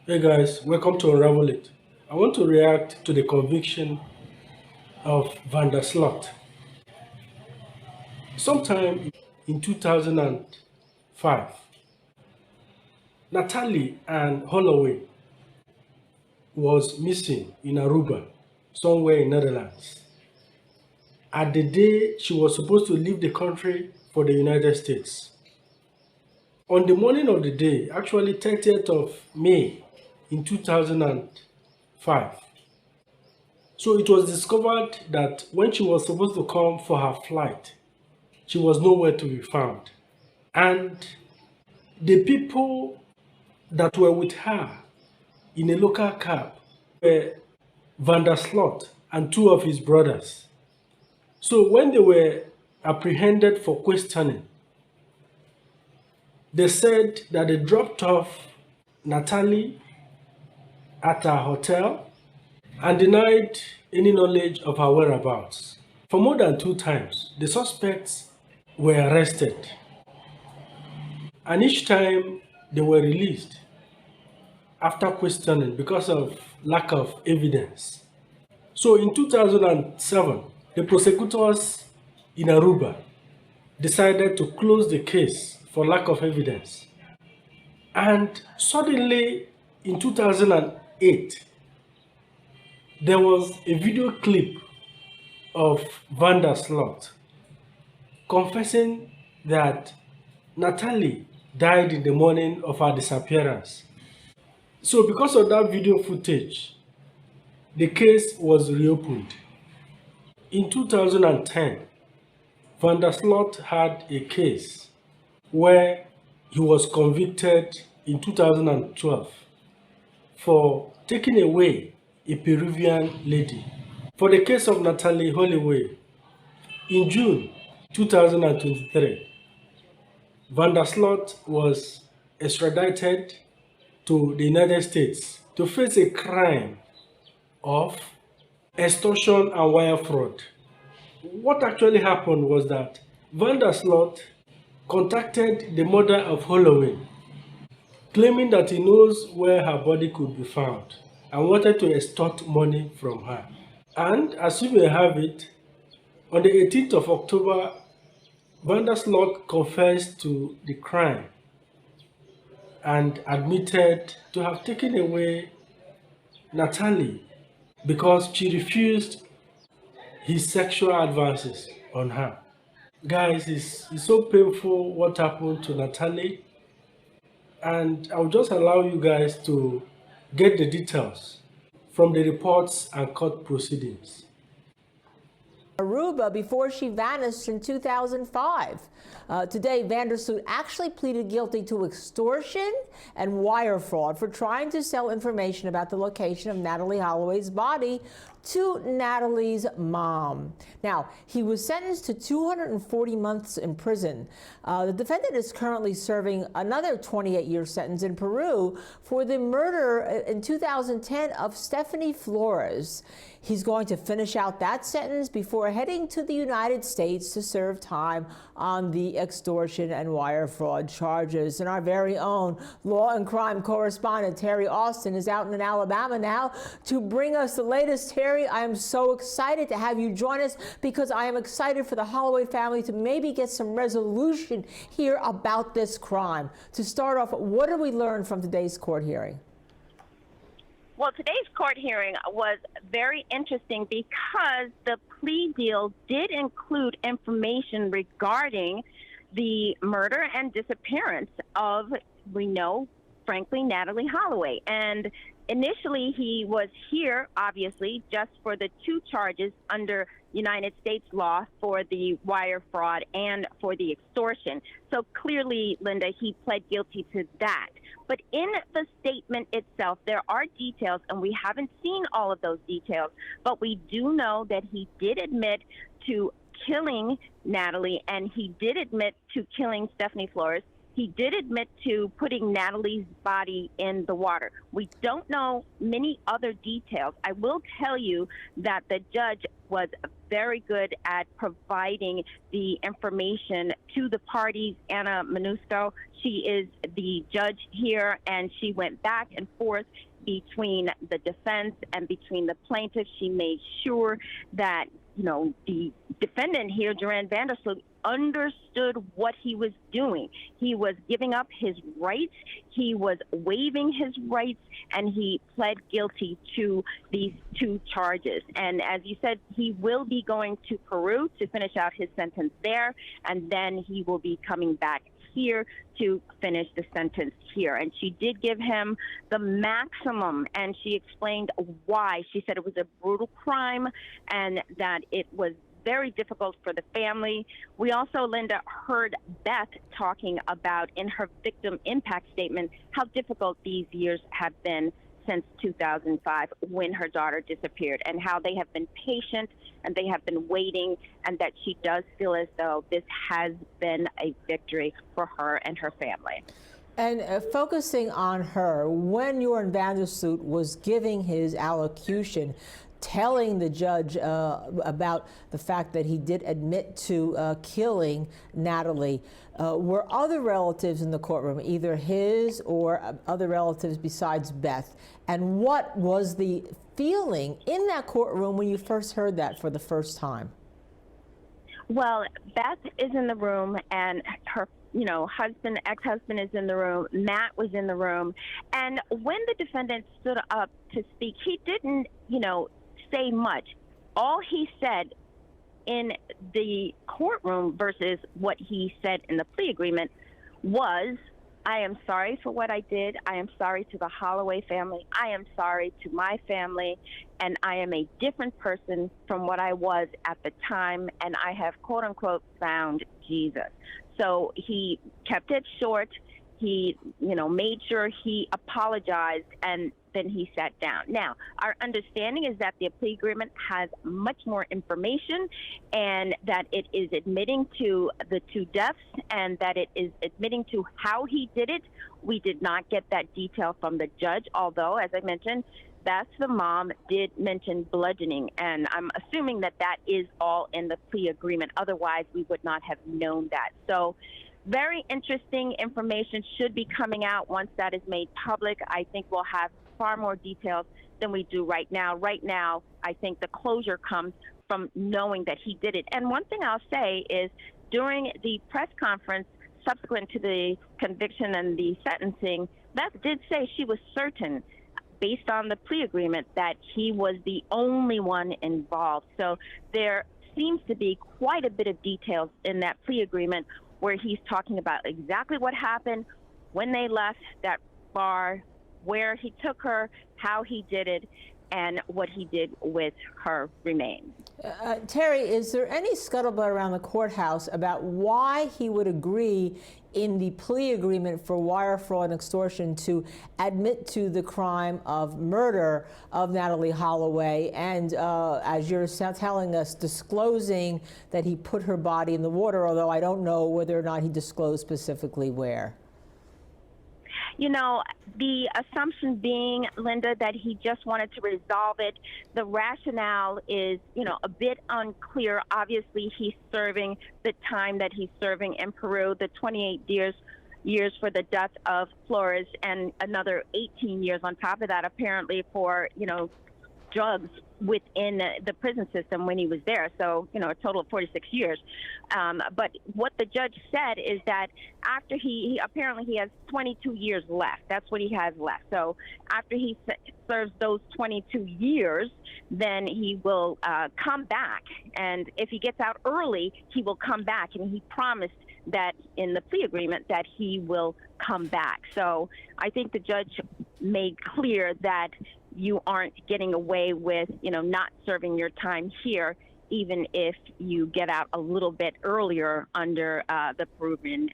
Hey guys, welcome to Unravel It. I want to react to the conviction of Van der Sloot. Sometime in 2005, Natalie and Holloway was missing in Aruba, somewhere in Netherlands. At the day she was supposed to leave the country for the United States. On the morning of the day, actually 30th of May in 2005, so it was discovered that when she was supposed to come for her flight, she was nowhere to be found. And the people that were with her in a local cab were Van der Sloot and two of his brothers. So when they were apprehended for questioning, they said that they dropped off Natalie at her hotel and denied any knowledge of her whereabouts. For more than 2 times, the suspects were arrested, and each time they were released after questioning because of lack of evidence. So in 2007, the prosecutors in Aruba decided to close the case for lack of evidence. And suddenly in 2008, there was a video clip of Van der Sloot confessing that Natalie died in the morning of her disappearance. So because of that video footage, the case was reopened. In 2010, Van der Sloot had a case where he was convicted in 2012 for taking away a Peruvian lady. For the case of Natalie Holloway, in June 2023, Van der Sloot was extradited to the United States to face a crime of extortion and wire fraud. What actually happened was that Van der Sloot contacted the mother of Holloway, claiming that he knows where her body could be found and wanted to extort money from her. And as you may have it, on the 18th of October, Van der Sloot confessed to the crime and admitted to have taken away Natalie because she refused his sexual advances on her. Guys, it's so painful what happened to Natalie, and I'll just allow you guys to get the details from the reports and court proceedings. Aruba before she vanished in 2005. Today, Van der Sloot actually pleaded guilty to extortion and wire fraud for trying to sell information about the location of Natalie Holloway's body to Natalie's mom. Now, he was sentenced to 240 months in prison. The defendant is currently serving another 28-year sentence in Peru for the murder in 2010 of Stephanie Flores. He's going to finish out that sentence before heading to the United States to serve time on the extortion and wire fraud charges. And our very own law and crime correspondent, Terry Austin, is out in Alabama now to bring us the latest. Terry, I am so excited to have you join us because I am excited for the Holloway family to maybe get some resolution here about this crime. To start off, what did we learn from today's court hearing? Well, today's court hearing was very interesting because the plea deal did include information regarding the murder and disappearance of, we know, frankly, Natalie Holloway. And initially, he was here, obviously, just for the 2 charges under United States law for the wire fraud and for the extortion. So clearly, Linda, he pled guilty to that. But in the statement itself, there are details, and we haven't seen all of those details, but we do know that he did admit to killing Natalie, and he did admit to killing Stephanie Flores. He did admit to putting Natalie's body in the water. We don't know many other details. I will tell you that the judge was very good at providing the information to the parties. Anna Manusco, she is the judge here, and she went back and forth between the defense and between the plaintiff. She made sure that, the defendant here, Duran Vandersloot, understood what he was doing. He was giving up his rights, he was waiving his rights, and he pled guilty to these 2 charges. And as you said, he will be going to Peru to finish out his sentence there, and then he will be coming back here to finish the sentence here. And she did give him the maximum, and she explained why. She said it was a brutal crime and that it was very difficult for the family. We also, Linda, heard Beth talking about in her victim impact statement how difficult these years have been since 2005 when her daughter disappeared, and how they have been patient and they have been waiting, and that she does feel as though this has been a victory for her and her family. And focusing on her, when Joran Vandersloot was giving his allocution, telling the judge about the fact that he did admit to killing Natalie, were other relatives in the courtroom, either his or other relatives besides Beth? And what was the feeling in that courtroom when you first heard that for the first time? Well, Beth is in the room, and her husband, ex-husband is in the room. Matt was in the room. And when the defendant stood up to speak, he didn't, say much. All he said in the courtroom versus what he said in the plea agreement was, I am sorry for what I did. I am sorry to the Holloway family. I am sorry to my family. And I am a different person from what I was at the time. And I have, quote unquote, found Jesus. So he kept it short. He, made sure he apologized, and then he sat down. Now, our understanding is that the plea agreement has much more information, and that it is admitting to the 2 deaths, and that it is admitting to how he did it. We did not get that detail from the judge, although, as I mentioned, Beth, the mom, did mention bludgeoning, and I'm assuming that that is all in the plea agreement. Otherwise, we would not have known that. So, very interesting information should be coming out once that is made public. I think we'll have far more details than we do right now. Right now, I think the closure comes from knowing that he did it. And one thing I'll say is, during the press conference subsequent to the conviction and the sentencing, Beth did say she was certain, based on the plea agreement, that he was the only one involved. So there seems to be quite a bit of details in that plea agreement, where he's talking about exactly what happened, when they left that bar, where he took her, how he did it, and what he did with her remains. Terry, is there any scuttlebutt around the courthouse about why he would agree in the plea agreement for wire fraud and extortion to admit to the crime of murder of Natalie Holloway, and as you're telling us, disclosing that he put her body in the water, although I don't know whether or not he disclosed specifically where? The assumption being, Linda, that he just wanted to resolve it. The rationale is, a bit unclear. Obviously, he's serving the time that he's serving in Peru, the 28 years for the death of Flores, and another 18 years on top of that, apparently, for, drugs within the prison system when he was there. So, a total of 46 years. But what the judge said is that after he apparently he has 22 years left. That's what he has left. So after he serves those 22 years, then he will come back. And if he gets out early, he will come back. And he promised that in the plea agreement that he will come back. So I think the judge made clear that you aren't getting away with, not serving your time here, even if you get out a little bit earlier under the Peruvian,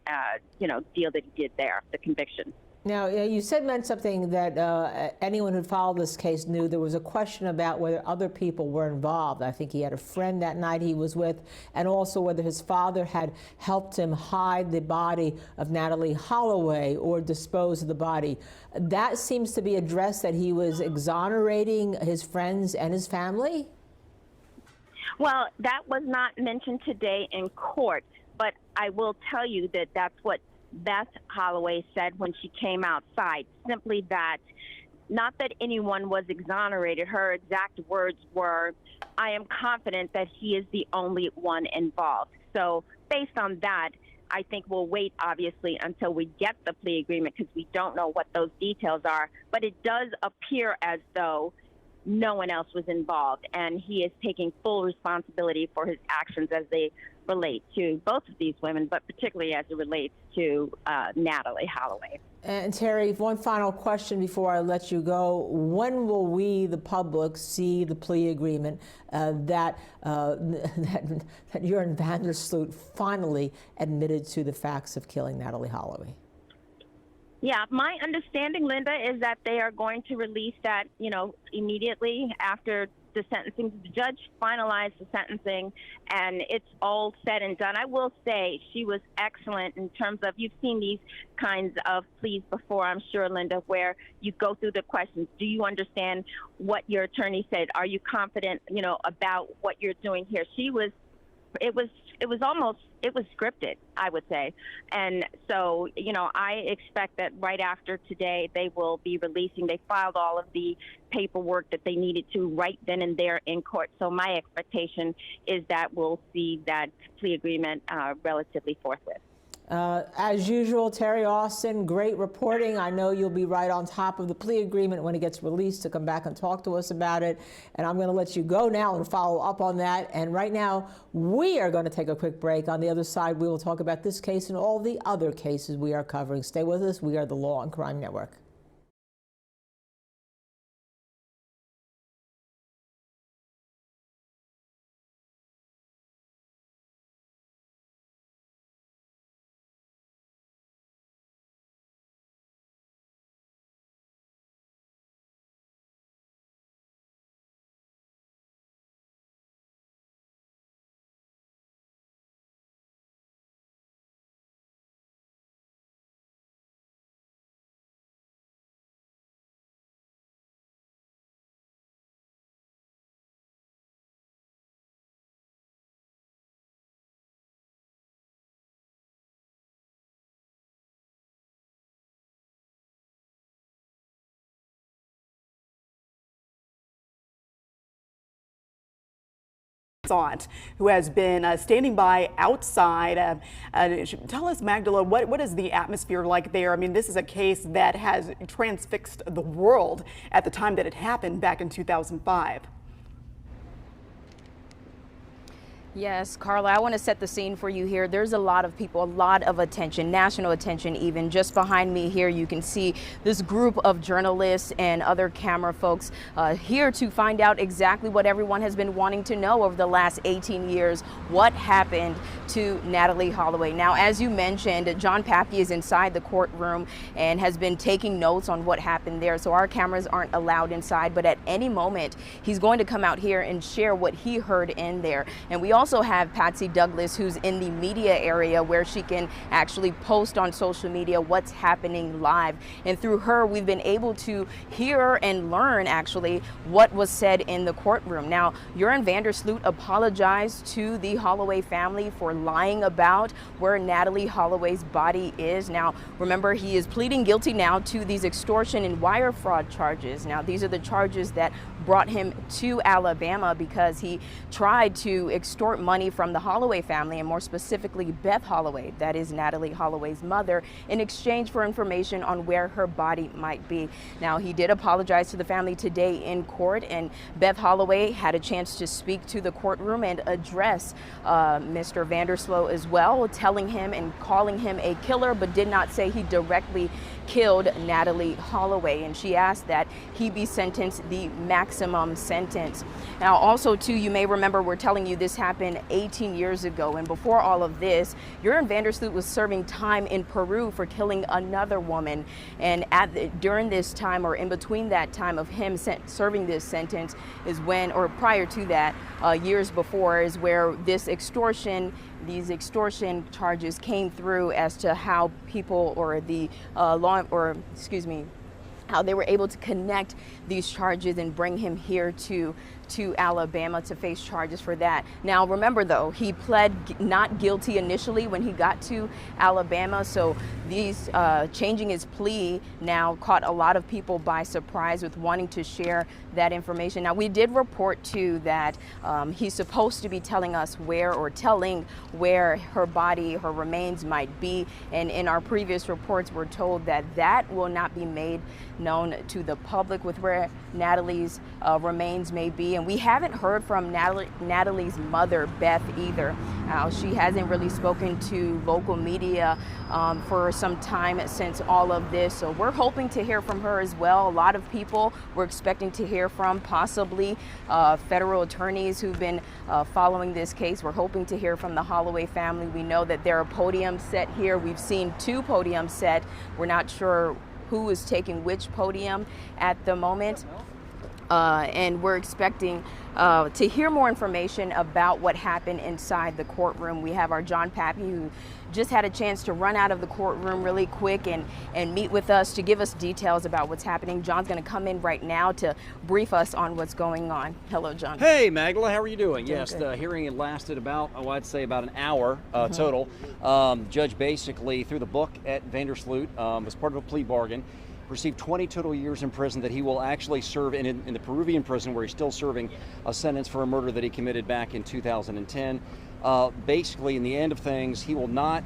deal that he did there, the conviction. Now, you meant something that anyone who followed this case knew. There was a question about whether other people were involved. I think he had a friend that night he was with, and also whether his father had helped him hide the body of Natalie Holloway or dispose of the body. That seems to be addressed, that he was exonerating his friends and his family? Well, that was not mentioned today in court, but I will tell you that that's what Beth Holloway said when she came outside, simply that not that anyone was exonerated. Her exact words were, I am confident that he is the only one involved. So based on that, I think we'll wait, obviously, until we get the plea agreement because we don't know what those details are. But it does appear as though no one else was involved, and he is taking full responsibility for his actions as they relate to both of these women, but particularly as it relates to Natalee Holloway. And Terry, one final question before I let you go. When will we, the public, see the plea agreement that Joran van der Sloot finally admitted to the facts of killing Natalee Holloway? Yeah, my understanding, Linda, is that they are going to release that, immediately after the sentencing. The judge finalized the sentencing, and it's all said and done. I will say she was excellent in terms of, you've seen these kinds of pleas before, I'm sure, Linda, where you go through the questions. Do you understand what your attorney said? Are you confident, about what you're doing here? It was scripted, I would say. And so, I expect that right after today, they will be releasing. They filed all of the paperwork that they needed to right then and there in court. So my expectation is that we'll see that plea agreement relatively forthwith. As usual, Terry Austin, great reporting. I know you'll be right on top of the plea agreement when it gets released to come back and talk to us about it. And I'm going to let you go now and follow up on that. And right now, we are going to take a quick break. On the other side, we will talk about this case and all the other cases we are covering. Stay with us. We are the Law and Crime Network. Who has been standing by outside. Tell us, Magdala, what is the atmosphere like there? I mean, this is a case that has transfixed the world at the time that it happened back in 2005. Yes, Carla, I want to set the scene for you here. There's a lot of people, a lot of attention, national attention even. Just behind me here, you can see this group of journalists and other camera folks here to find out exactly what everyone has been wanting to know over the last 18 years. What happened to Natalee Holloway? Now, as you mentioned, John Pappy is inside the courtroom and has been taking notes on what happened there. So our cameras aren't allowed inside, but at any moment, he's going to come out here and share what he heard in there. And we also have Patsy Douglas, who's in the media area where she can actually post on social media what's happening live. And through her, we've been able to hear and learn actually what was said in the courtroom. Now, Joran van der Sloot apologized to the Holloway family for lying about where Natalee Holloway's body is. Now, remember, he is pleading guilty now to these extortion and wire fraud charges. Now, these are the charges that brought him to Alabama because he tried to extort money from the Holloway family, and more specifically Beth Holloway, that is Natalee Holloway's mother, in exchange for information on where her body might be. Now, he did apologize to the family today in court, and Beth Holloway had a chance to speak to the courtroom and address Mr. van der Sloot as well, telling him and calling him a killer, but did not say he directly killed Natalee Holloway, and she asked that he be sentenced the maximum sentence. Now, also too, you may remember we're telling you this happened 18 years ago, and before all of this, Joran van der Sloot was serving time in Peru for killing another woman, and during this time, or in between that time of him serving this sentence, is when, or prior to that, years before, is where these extortion charges came through as to how people, or the how they were able to connect these charges and bring him here to to Alabama to face charges for that. Now, remember though, he pled not guilty initially when he got to Alabama, so these changing his plea now caught a lot of people by surprise with wanting to share that information. Now, we did report too that he's supposed to be telling us telling where her body, her remains might be, and in our previous reports we're told that that will not be made known to the public with where Natalie's remains may be. And we haven't heard from Natalie's mother, Beth, either. She hasn't really spoken to local media for some time since all of this. So we're hoping to hear from her as well. A lot of people we're expecting to hear from, possibly federal attorneys who've been following this case. We're hoping to hear from the Holloway family. We know that there are podiums set here. We've seen 2 podiums set. We're not sure who is taking which podium at the moment. And we're expecting to hear more information about what happened inside the courtroom. We have our John Pappy, who just had a chance to run out of the courtroom really quick and meet with us to give us details about what's happening. John's going to come in right now to brief us on what's going on. Hello, John. Hey, Magdala, how are you doing? Yes, good. The hearing had lasted about, I'd say about an hour total. Judge basically threw the book at Vandersloot as part of a plea bargain. Received 20 total years in prison that he will actually serve in the Peruvian prison, where he's still serving a sentence for a murder that he committed back in 2010. Basically, in the end of things, he will not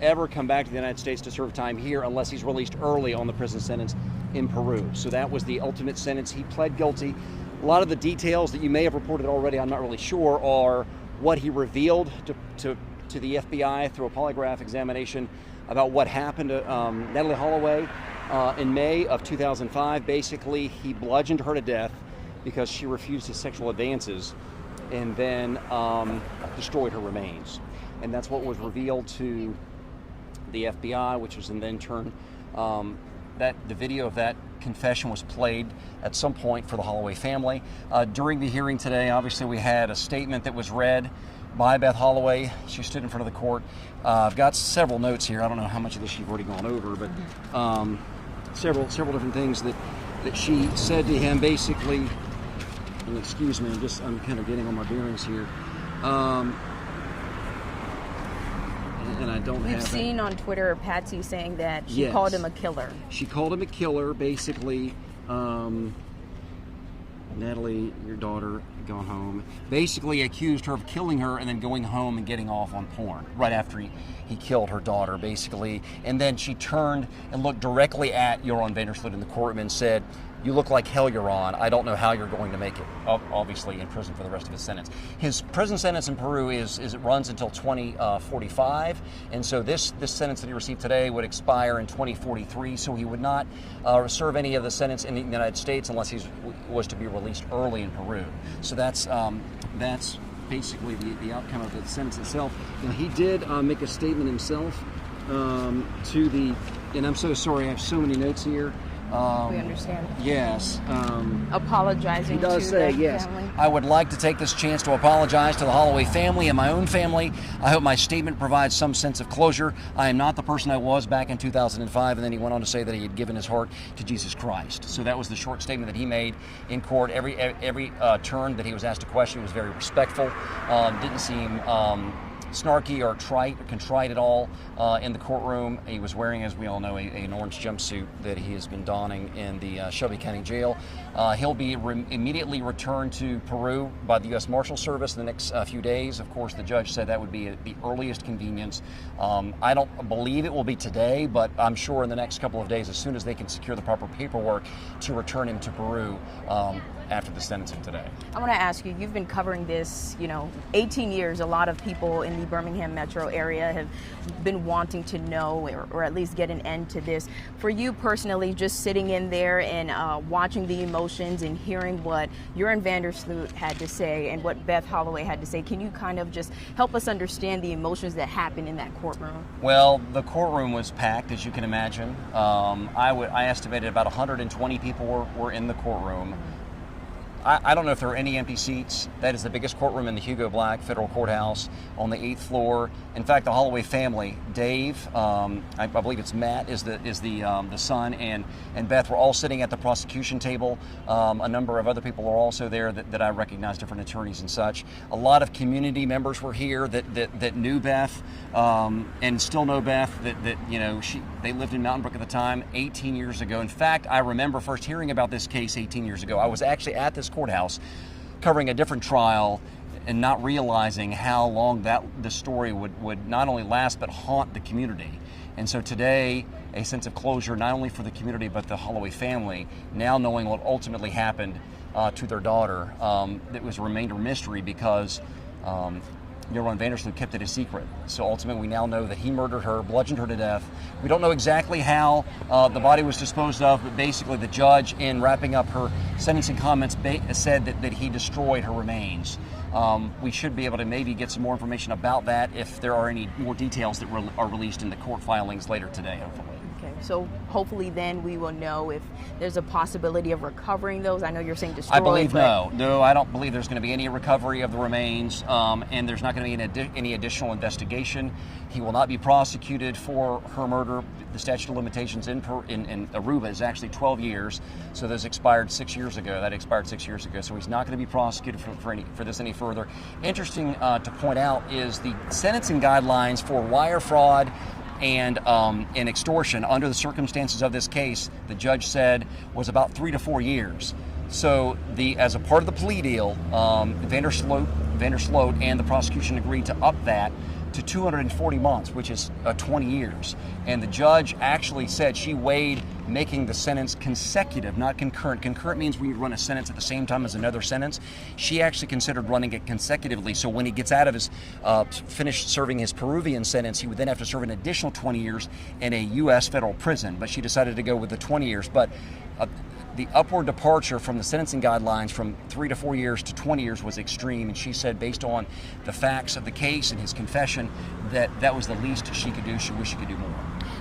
ever come back to the United States to serve time here unless he's released early on the prison sentence in Peru. So that was the ultimate sentence. He pled guilty. A lot of the details that you may have reported already, I'm not really sure, are what he revealed to the FBI through a polygraph examination about what happened to Natalee Holloway. In May of 2005, basically, he bludgeoned her to death because she refused his sexual advances, and then destroyed her remains. And that's what was revealed to the FBI, which was in then turn, the video of that confession was played at some point for the Holloway family. During the hearing today, obviously, we had a statement that was read by Beth Holloway. She stood in front of the court. I've got several notes here. I don't know how much of this you've already gone over, but several different things that she said to him, basically. And excuse me, I'm kind of getting on my bearings here. And I don't have. We've seen on Twitter Patsy saying that she Yes. called him a killer. She called him a killer, basically. Natalie, your daughter, gone home. Basically accused her of killing her and then going home and getting off on porn right after he killed her daughter, basically. And then she turned and looked directly at Joran Vandersloot in the courtroom and said, "You look like hell, Joran. I don't know how you're going to make it." Obviously in prison for the rest of his sentence. His prison sentence in Peru it runs until 2045, and so this sentence that he received today would expire in 2043. So he would not serve any of the sentence in the United States unless he was to be released early in Peru. So that's basically the outcome of the sentence itself. Now, he did make a statement himself to the, and I'm so sorry, I have so many notes here. We understand. Yes. Apologizing He does to say, the yes, family. I would like to take this chance to apologize to the Holloway family and my own family. I hope my statement provides some sense of closure. I am not the person I was back in 2005. And then he went on to say that he had given his heart to Jesus Christ. So that was the short statement that he made in court. Every turn that he was asked a question was very respectful. Didn't seem snarky or trite or contrite at all in the courtroom. He was wearing, as we all know, an orange jumpsuit that he has been donning in the Shelby County Jail. He'll be immediately returned to Peru by the U.S. Marshal Service in the next few days. Of course, the judge said that would be at the earliest convenience. I don't believe it will be today, but I'm sure in the next couple of days, as soon as they can secure the proper paperwork to return him to Peru after the sentencing today. I want to ask you, you've been covering this, 18 years. A lot of people in the Birmingham metro area have been wanting to know or at least get an end to this. For you personally, just sitting in there and watching the emotions and hearing what Joran Vandersloot had to say and what Beth Holloway had to say, can you kind of just help us understand the emotions that happened in that courtroom? Well, the courtroom was packed, as you can imagine. I estimated about 120 people were in the courtroom. I don't know if there are any empty seats. That is the biggest courtroom in the Hugo Black Federal Courthouse on the 8th floor. In fact, the Holloway family, Dave, I believe it's Matt, is the son, and Beth were all sitting at the prosecution table. A number of other people are also there that I recognize, different attorneys and such. A lot of community members were here that knew Beth and still know Beth. They lived in Mountain Brook at the time 18 years ago. In fact, I remember first hearing about this case 18 years ago. I was actually at this courthouse covering a different trial and not realizing how long the story would not only last but haunt the community. And so today, a sense of closure not only for the community but the Holloway family, now knowing what ultimately happened to their daughter. It was a remainder mystery because Ron Vandersloot kept it a secret. So ultimately we now know that he murdered her, bludgeoned her to death. We don't know exactly how the body was disposed of, but basically the judge, in wrapping up her sentencing comments, said that he destroyed her remains. We should be able to maybe get some more information about that if there are any more details that are released in the court filings later today, hopefully. Okay, so hopefully then we will know if there's a possibility of recovering those. I know you're saying destroyed. I believe no, I don't believe there's going to be any recovery of the remains, and there's not going to be any additional investigation. He will not be prosecuted for her murder. The statute of limitations in Aruba is actually 12 years, so those expired 6 years ago. That expired 6 years ago, so he's not going to be prosecuted for this any further. Interesting to point out is the sentencing guidelines for wire fraud and extortion under the circumstances of this case, the judge said was about 3 to 4 years. So as a part of the plea deal, Vandersloot and the prosecution agreed to up that to 240 months, which is 20 years. And the judge actually said she weighed making the sentence consecutive, not concurrent. Concurrent means when you run a sentence at the same time as another sentence. She actually considered running it consecutively. So when he gets out of his, finished serving his Peruvian sentence, he would then have to serve an additional 20 years in a U.S. federal prison. But she decided to go with the 20 years. But the upward departure from the sentencing guidelines from 3 to 4 years to 20 years was extreme, and she said based on the facts of the case and his confession that was the least she could do. She wished she could do more.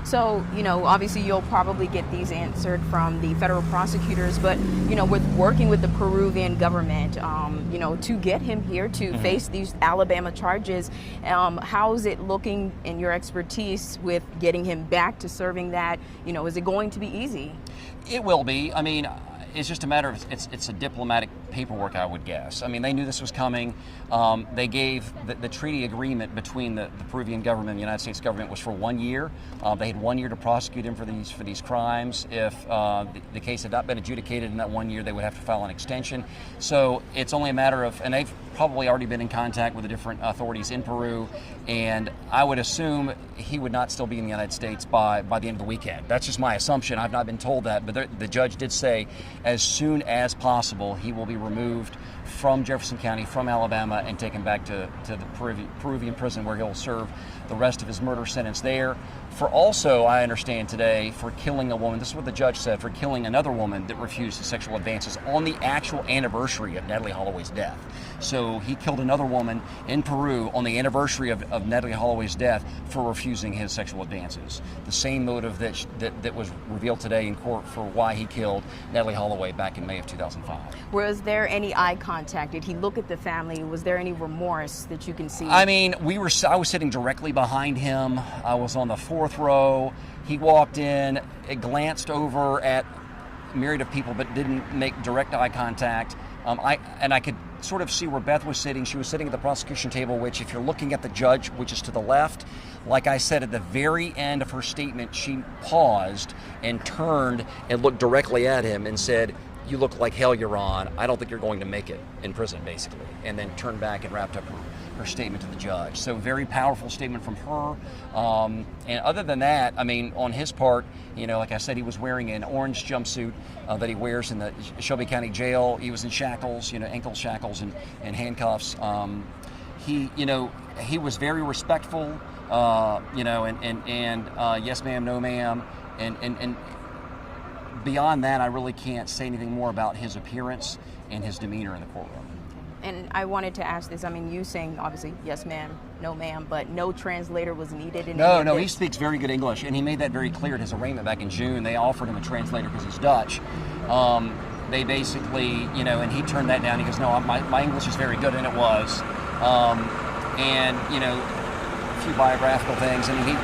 So, obviously you'll probably get these answered from the federal prosecutors, but, with working with the Peruvian government, to get him here to face these Alabama charges, how's it looking in your expertise with getting him back to serving that? Is it going to be easy? It will be. I mean, it's just a matter of it's a diplomatic paperwork, I would guess. I mean, they knew this was coming. They gave the treaty agreement between the Peruvian government and the United States government was for 1 year. They had 1 year to prosecute him for these crimes. If the case had not been adjudicated in that 1 year, they would have to file an extension. So it's only a matter of, and they've probably already been in contact with the different authorities in Peru, and I would assume he would not still be in the United States by the end of the weekend. That's just my assumption. I've not been told that, but the judge did say as soon as possible he will be removed from Jefferson County, from Alabama, and taken back to the Peruvian prison where he'll serve the rest of his murder sentence there. For also, I understand today, for killing a woman, this is what the judge said, for killing another woman that refused sexual advances on the actual anniversary of Natalie Holloway's death. So he killed another woman in Peru on the anniversary of Natalie Holloway's death for refusing his sexual advances. The same motive that was revealed today in court for why he killed Natalie Holloway back in May of 2005. Was there any eye contact? Did he look at the family? Was there any remorse that you can see? I mean, I was sitting directly behind him. I was on the fourth row. He walked in, glanced over at a myriad of people, but didn't make direct eye contact. I could sort of see where Beth was sitting. She was sitting at the prosecution table, which if you're looking at the judge, which is to the left, like I said, at the very end of her statement, she paused and turned and looked directly at him and said, "You look like hell, you're on. I don't think you're going to make it in prison," basically. And then turned back and wrapped up her statement to the judge. So very powerful statement from her. And other than that, I mean, on his part, like I said, he was wearing an orange jumpsuit that he wears in the Shelby County Jail. He was in shackles, ankle shackles and handcuffs. He was very respectful, and yes ma'am, no ma'am, and beyond that, I really can't say anything more about his appearance and his demeanor in the courtroom. And I wanted to ask this. I mean, you saying obviously yes ma'am, no ma'am, but no translator was needed in No, he speaks very good English, and he made that very clear at his arraignment back in June. They offered him a translator because he's Dutch. they basically, and he turned that down. He goes, no, my English is very good, and it was. And, a few biographical things. I mean,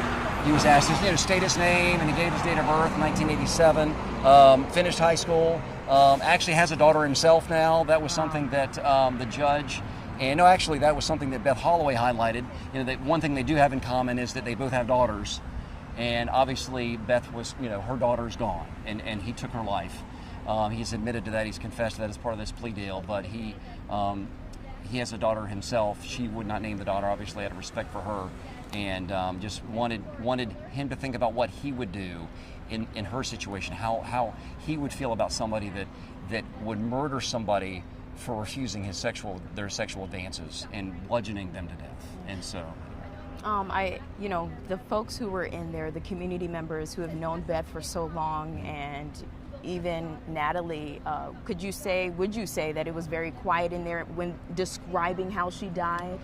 he was asked his, state his name, and he gave his date of birth, 1987, finished high school, actually has a daughter himself now. That was something that the judge, and no, actually that was something that Beth Holloway highlighted. That one thing they do have in common is that they both have daughters. And obviously Beth was, her daughter's gone, and he took her life. He's admitted to that, he's confessed to that as part of this plea deal, but he has a daughter himself. She would not name the daughter, obviously out of respect for her, and just wanted him to think about what he would do in her situation, how he would feel about somebody that would murder somebody for refusing their sexual advances and bludgeoning them to death. And so the folks who were in there, the community members who have known Beth for so long, and even Natalie, would you say that it was very quiet in there when describing how she died?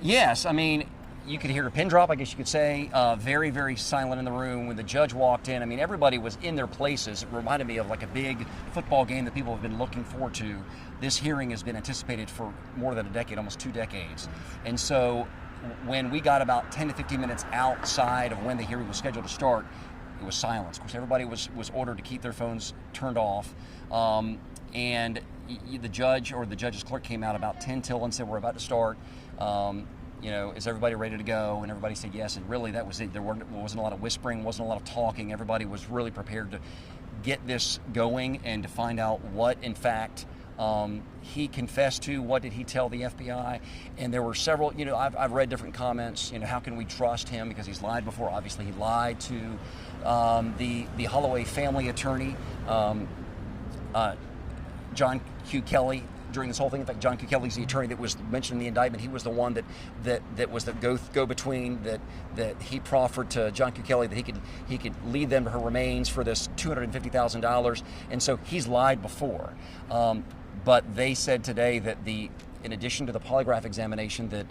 Yes, I mean, you could hear a pin drop, I guess you could say. Very, very silent in the room. When the judge walked in, I mean, everybody was in their places. It reminded me of like a big football game that people have been looking forward to. This hearing has been anticipated for more than a decade, almost 2 decades. And so when we got about 10 to 15 minutes outside of when the hearing was scheduled to start, it was silence. Of course, everybody was ordered to keep their phones turned off. And the judge or the judge's clerk came out about 10 till and said, we're about to start. Is everybody ready to go? And everybody said yes, and really that was it. There wasn't a lot of whispering, wasn't a lot of talking. Everybody was really prepared to get this going and to find out what, in fact, he confessed to. What did he tell the FBI? And there were several, I've read different comments, how can we trust him because he's lied before. Obviously, he lied to the Holloway family attorney, John Q. Kelly, during this whole thing. In fact, John Q. Kelly's the attorney that was mentioned in the indictment. He was the one that was the go-between that he proffered to John Q. Kelly that he could lead them to her remains for this $250,000. And so he's lied before. But they said today that in addition to the polygraph examination that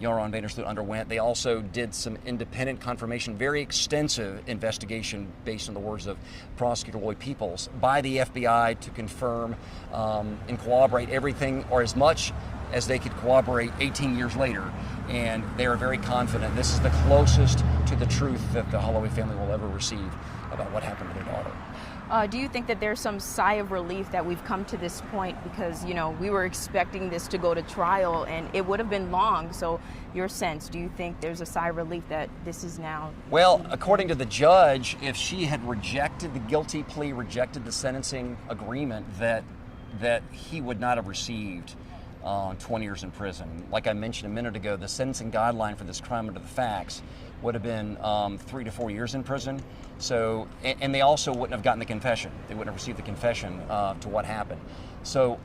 Joran van der Sloot underwent, they also did some independent confirmation, very extensive investigation based on the words of Prosecutor Lloyd Peoples by the FBI to confirm and corroborate everything, or as much as they could corroborate 18 years later. And they are very confident this is the closest to the truth that the Holloway family will ever receive about what happened to their daughter. Do you think that there's some sigh of relief that we've come to this point because, we were expecting this to go to trial and it would have been long? So your sense, do you think there's a sigh of relief that this is now? Well, according to the judge, if she had rejected the guilty plea, rejected the sentencing agreement, that he would not have received 20 years in prison. Like I mentioned a minute ago, the sentencing guideline for this crime under the facts would have been 3 to 4 years in prison. So, and they also wouldn't have gotten the confession. They wouldn't have received the confession to what happened. So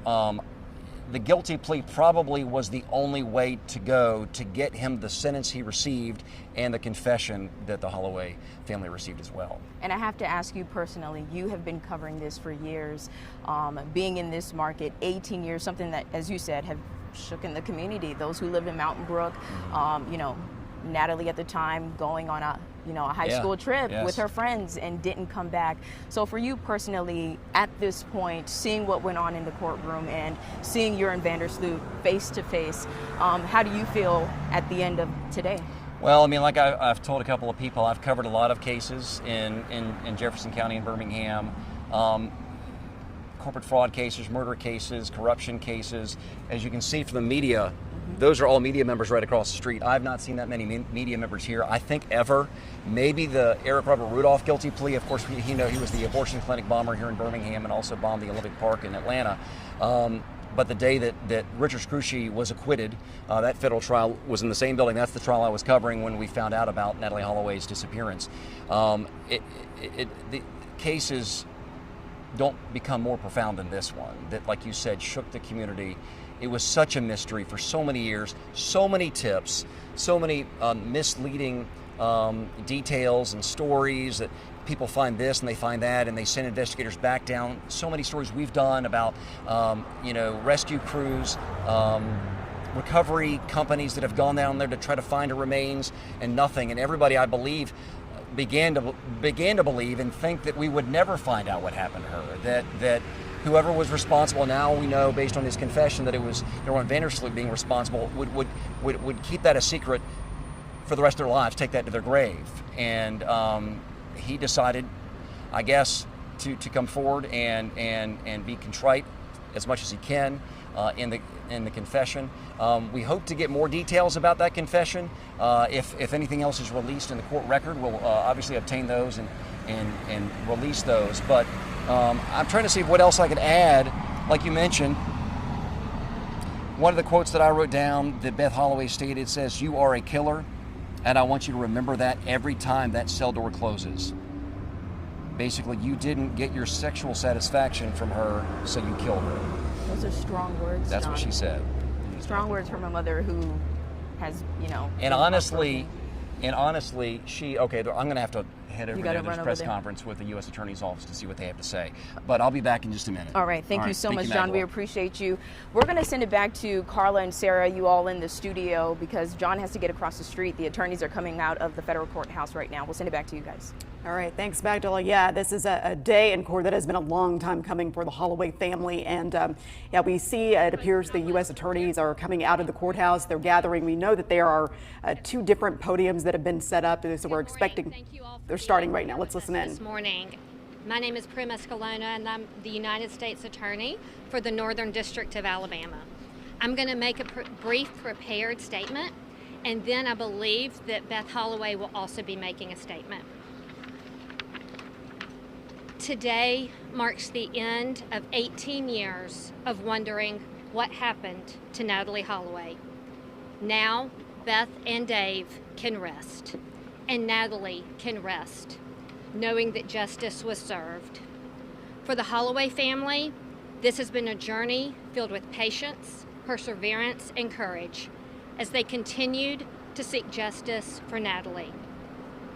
the guilty plea probably was the only way to go to get him the sentence he received and the confession that the Holloway family received as well. And I have to ask you personally, you have been covering this for years, being in this market, 18 years, something that, as you said, have shook in the community. Those who live in Mountain Brook, Natalie at the time going on a high school trip with her friends and didn't come back. So for you personally, at this point, seeing what went on in the courtroom and seeing Joran van der Sloot face to face, how do you feel at the end of today? Well, I mean, like I've told a couple of people, I've covered a lot of cases in Jefferson County and Birmingham. Corporate fraud cases, murder cases, corruption cases. As you can see from the media, those are all media members right across the street. I've not seen that many media members here, I think, ever. Maybe the Eric Robert Rudolph guilty plea. Of course, he was the abortion clinic bomber here in Birmingham and also bombed the Olympic Park in Atlanta. But the day that Richard Scrushy was acquitted, that federal trial was in the same building. That's the trial I was covering when we found out about Natalie Holloway's disappearance. The cases don't become more profound than this one, that, like you said, shook the community. It was such a mystery for so many years, so many tips, so many misleading details and stories that people find this and they find that and they send investigators back down. So many stories we've done about, rescue crews, recovery companies that have gone down there to try to find her remains and nothing. And everybody, I believe, began to believe and think that we would never find out what happened to her. That whoever was responsible, now we know based on his confession that it was everyone Vandersloot being responsible, would keep that a secret for the rest of their lives, take that to their grave. And he decided, I guess, to come forward and be contrite as much as he can in the confession. We hope to get more details about that confession. If anything else is released in the court record, we'll obviously obtain those and release those. But I'm trying to see what else I could add. Like you mentioned, one of the quotes that I wrote down that Beth Holloway stated says, "You are a killer, and I want you to remember that every time that cell door closes." Basically, you didn't get your sexual satisfaction from her, so you killed her. Those are strong words. That's John. what she said. Strong words from a mother who has, And honestly, she, okay, I'm going to have to head over there to this press conference with the U.S. Attorney's Office to see what they have to say. But I'll be back in just a minute. All right. Thank you so much, John. We appreciate you. We're going to send it back to Carla and Sarah, you all in the studio, because John has to get across the street. The attorneys are coming out of the federal courthouse right now. We'll send it back to you guys. All right, thanks, Magdala. Yeah, this is a day in court that has been a long time coming for the Holloway family. And yeah, we see it appears the U.S. attorneys are coming out of the courthouse. They're gathering. We know that there are 2 different podiums that have been set up. So we're expecting, they're starting right now. Let's listen in. This morning. My name is Prim Escalona, and I'm the United States Attorney for the Northern District of Alabama. I'm going to make a brief prepared statement, and then I believe that Beth Holloway will also be making a statement. Today marks the end of 18 years of wondering what happened to Natalee Holloway. Now, Beth and Dave can rest, and Natalee can rest, knowing that justice was served. For the Holloway family, this has been a journey filled with patience, perseverance, and courage as they continued to seek justice for Natalee.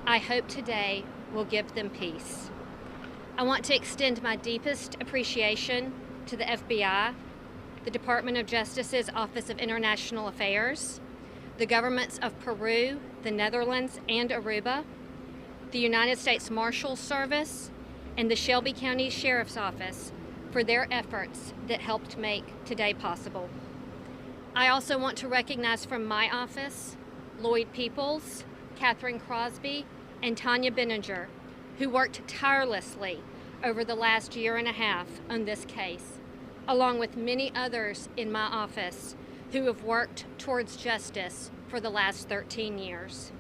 I hope today will give them peace. I want to extend my deepest appreciation to the FBI, the Department of Justice's Office of International Affairs, the governments of Peru, the Netherlands, and Aruba, the United States Marshals Service, and the Shelby County Sheriff's Office for their efforts that helped make today possible. I also want to recognize from my office, Lloyd Peoples, Catherine Crosby, and Tanya Benninger, who worked tirelessly over the last year and a half on this case, along with many others in my office who have worked towards justice for the last 13 years.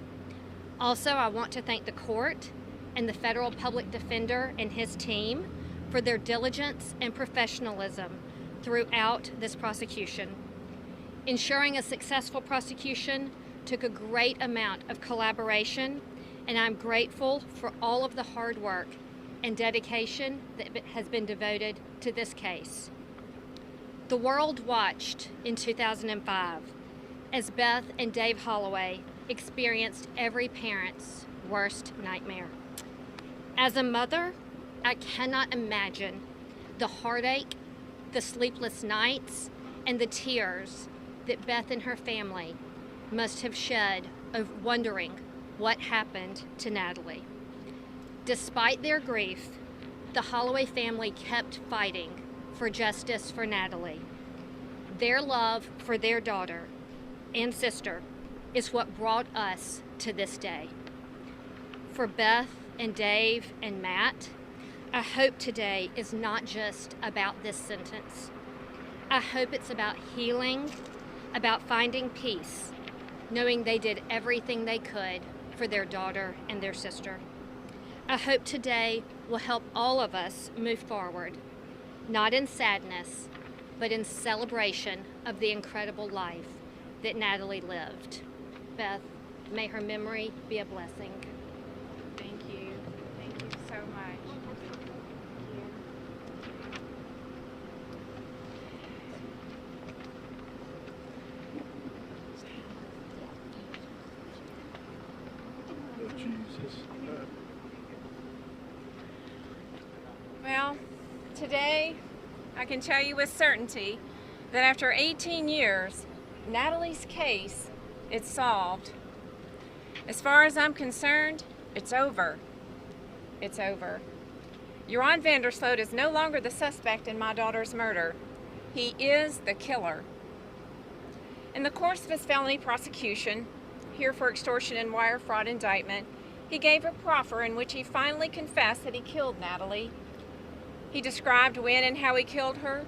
Also, I want to thank the court and the federal public defender and his team for their diligence and professionalism throughout this prosecution. Ensuring a successful prosecution took a great amount of collaboration, and I'm grateful for all of the hard work and dedication that has been devoted to this case. The world watched in 2005 as Beth and Dave Holloway experienced every parent's worst nightmare. As a mother, I cannot imagine the heartache, the sleepless nights, and the tears that Beth and her family must have shed of wondering what happened to Natalee. Despite their grief, the Holloway family kept fighting for justice for Natalee. Their love for their daughter and sister is what brought us to this day. For Beth and Dave and Matt, I hope today is not just about this sentence. I hope it's about healing, about finding peace, knowing they did everything they could for their daughter and their sister. I hope today will help all of us move forward, not in sadness, but in celebration of the incredible life that Natalee lived. Beth, may her memory be a blessing. Thank you. Thank you so much. Well, today I can tell you with certainty that after 18 years, Natalee's case is solved. As far as I'm concerned, It's over. It's over. Joran van der Sloot is no longer the suspect in my daughter's murder. He is the killer. In the course of his felony prosecution, here for extortion and wire fraud indictment, he gave a proffer in which he finally confessed that he killed Natalie. He described when and how he killed her,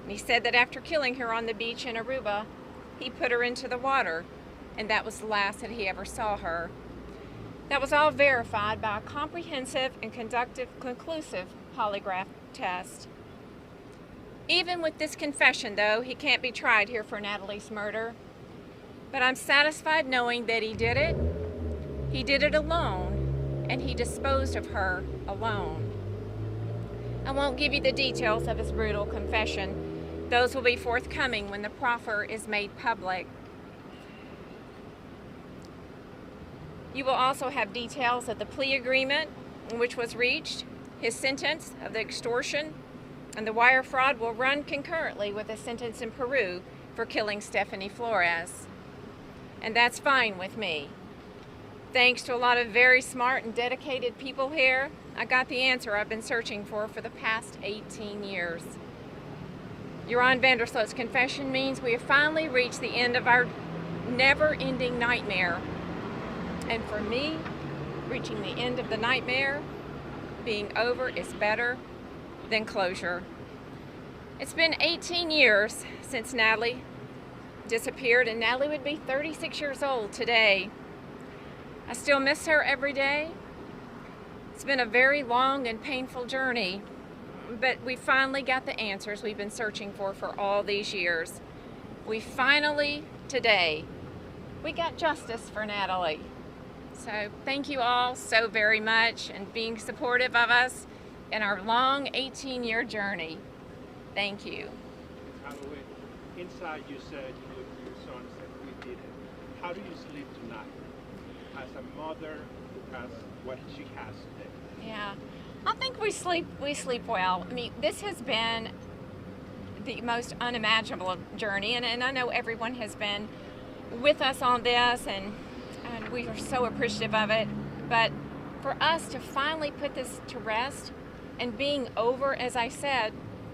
and he said that after killing her on the beach in Aruba, he put her into the water, and that was the last that he ever saw her. That was all verified by a comprehensive and conclusive polygraph test. Even with this confession, though, he can't be tried here for Natalie's murder. But I'm satisfied knowing that he did it alone, and he disposed of her alone. I won't give you the details of his brutal confession. Those will be forthcoming when the proffer is made public. You will also have details of the plea agreement which was reached. His sentence of the extortion and the wire fraud will run concurrently with a sentence in Peru for killing Stephanie Flores. And that's fine with me. Thanks to a lot of very smart and dedicated people here, I got the answer I've been searching for the past 18 years. Joran van der Sloot's confession means we have finally reached the end of our never-ending nightmare. And for me, reaching the end of the nightmare, being over, is better than closure. It's been 18 years since Natalie disappeared, and Natalie would be 36 years old today. I still miss her every day. It's been a very long and painful journey, but we finally got the answers we've been searching for all these years. We finally, today, we got justice for Natalie. So thank you all so very much and being supportive of us in our long 18-year journey. Thank you. Inside you said you looked to your son and said, we did it. How do you sleep tonight as a mother who has what she has today? Yeah, I think we sleep well. I mean, this has been the most unimaginable journey, and I know everyone has been with us on this, and we are so appreciative of it. But for us to finally put this to rest and being over, as I said,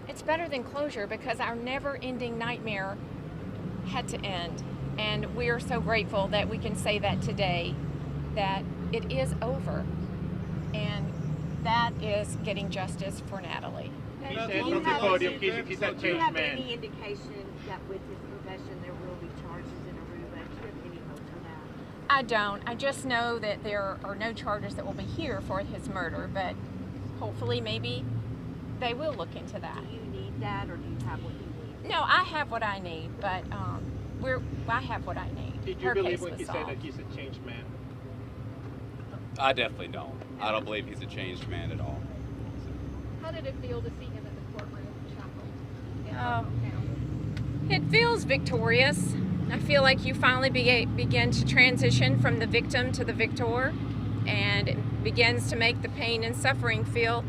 it's better than closure because our never-ending nightmare had to end. And we are so grateful that we can say that today, that it is over. And that is getting justice for Natalie. He said from the podium, he's a changed man. Do you have any indication that with his confession there will be charges in Aruba? Do you have any hopes on that? I don't. I just know that there are no charges that will be here for his murder, but hopefully maybe they will look into that. Do you need that, or do you have what you need? No, I have what I need, but I have what I need. Did you believe when he said that he's a changed man? I definitely don't. I don't believe he's a changed man at all. How did it feel to see him in the courtroom shackled? It feels victorious. I feel like you finally begin to transition from the victim to the victor, and it begins to make the pain and suffering feel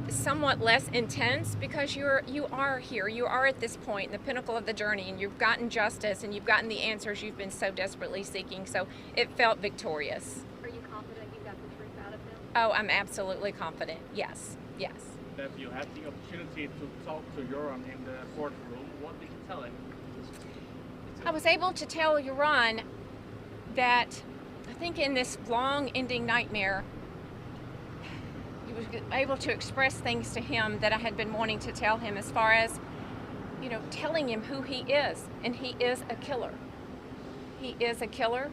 somewhat less intense because you are here. You are at this point, the pinnacle of the journey, and you've gotten justice and you've gotten the answers you've been so desperately seeking. So it felt victorious. Are you confident you got the truth out of him? Oh, I'm absolutely confident. Yes, yes. That you had the opportunity to talk to Joran in the courtroom. What did you tell him? I was able to tell Joran that I think in this long ending nightmare, he was able to express things to him that I had been wanting to tell him, as far as, telling him who he is. And he is a killer. He is a killer.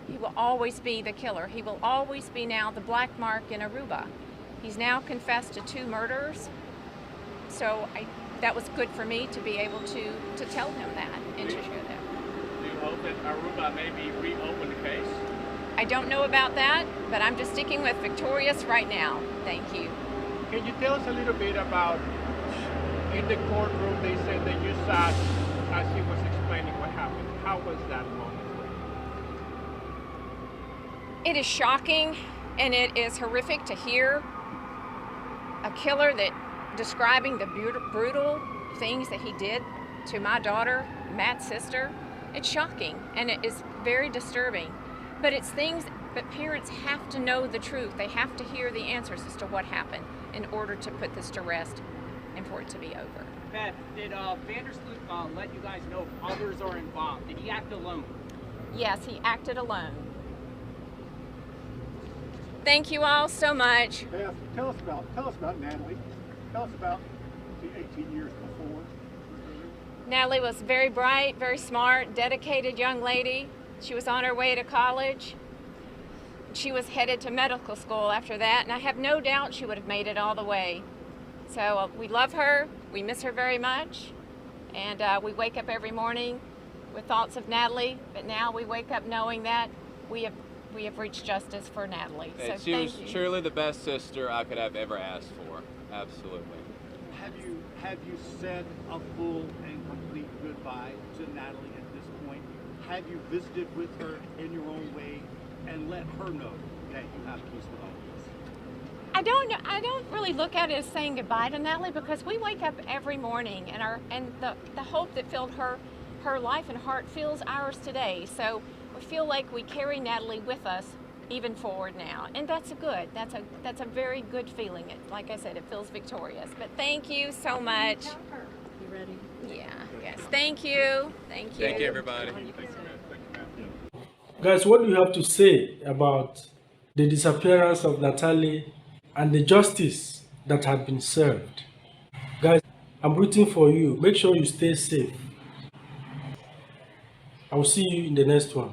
He will always be the killer. He will always be now the black mark in Aruba. He's now confessed to 2 murders. So that was good for me to be able to tell him that and to share that. Do you hope that Aruba maybe reopen the case? I don't know about that, but I'm just sticking with victorious right now. Thank you. Can you tell us a little bit about, in the courtroom, they said that you sat as he was explaining what happened. How was that moment for you? It is shocking and it is horrific to hear a killer that describing the brutal things that he did to my daughter, Matt's sister. It's shocking and it is very disturbing. But it's things But parents have to know the truth. They have to hear the answers as to what happened in order to put this to rest and for it to be over. Beth, did Vandersloot let you guys know if others are involved? Did he act alone? Yes, he acted alone. Thank you all so much. Beth, tell us about Natalie. Tell us about the 18 years before. Natalie was very bright, very smart, dedicated young lady. She was on her way to college. She was headed to medical school after that, and I have no doubt she would have made it all the way. So we love her, we miss her very much, and we wake up every morning with thoughts of Natalie, but now we wake up knowing that we have reached justice for Natalie. So She was truly the best sister I could have ever asked for. Absolutely. Have you said a full and complete goodbye to Natalie at this point? Have you visited with her in your own way and let her know that you have peace with all of this? I don't know. I don't really look at it as saying goodbye to Natalie, because we wake up every morning and the hope that filled her life and heart fills ours today. So we feel like we carry Natalie with us even forward now, and that's a very good feeling. Like I said, it feels victorious. But thank you so much. You ready? Yeah. Yes. Thank you. Thank you. Thank you, everybody. Guys, what do you have to say about the disappearance of Natalie and the justice that had been served? Guys, I'm rooting for you. Make sure you stay safe. I will see you in the next one.